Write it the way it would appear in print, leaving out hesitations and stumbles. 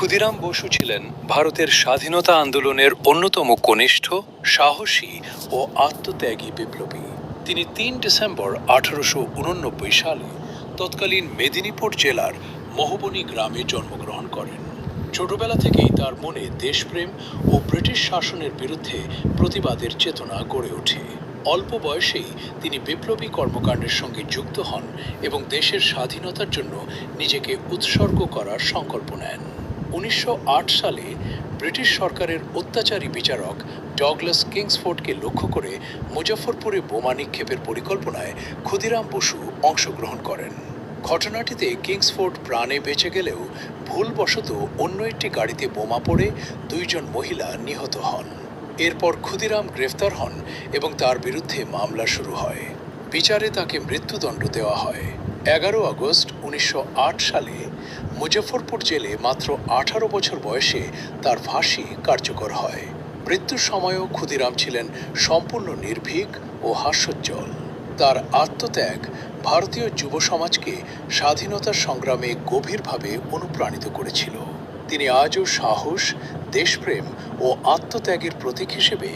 ক্ষুদিরাম বসু ছিলেন ভারতের স্বাধীনতা আন্দোলনের অন্যতম কনিষ্ঠ, সাহসী ও আত্মত্যাগী বিপ্লবী। তিনি ৩ ডিসেম্বর ১৮৮৯ সালে তৎকালীন মেদিনীপুর জেলার মহবনী গ্রামে জন্মগ্রহণ করেন। ছোটবেলা থেকেই তার মনে দেশপ্রেম ও ব্রিটিশ শাসনের বিরুদ্ধে প্রতিবাদের চেতনা গড়ে ওঠে। অল্প বয়সেই তিনি বিপ্লবী কর্মকাণ্ডের সঙ্গে যুক্ত হন এবং দেশের স্বাধীনতার জন্য নিজেকে উৎসর্গ করার সংকল্প নেন। ১৯০৮ সালে ব্রিটিশ সরকারের অত্যাচারী বিচারক ডগলাস কিংসফোর্ডকে লক্ষ্য করে মুজফ্ফরপুরে বোমা নিক্ষেপের পরিকল্পনায় ক্ষুদিরাম বসু অংশগ্রহণ করেন। ঘটনাটিতে কিংসফোর্ড প্রাণে বেঁচে গেলেও ভুলবশত অন্য একটি গাড়িতে বোমা পড়ে ২ জন মহিলা নিহত হন। এরপর ক্ষুদিরাম গ্রেফতার হন এবং তার বিরুদ্ধে মামলা শুরু হয়। বিচারে তাকে মৃত্যুদণ্ড দেওয়া হয়। ১১ আগস্ট ১৯০৮ সালে মুজফ্ফরপুর জেলে মাত্র ১৮ বছর বয়সে তার ফাঁসি কার্যকর হয়। মৃত্যুর সময়ও ক্ষুদিরাম ছিলেন সম্পূর্ণ নির্ভীক ও হাস্যোজ্জ্বল। তার আত্মত্যাগ ভারতীয় যুব সমাজকে স্বাধীনতার সংগ্রামে গভীরভাবে অনুপ্রাণিত করেছিল। তিনি আজও সাহস, দেশপ্রেম ও আত্মত্যাগের প্রতীক হিসেবে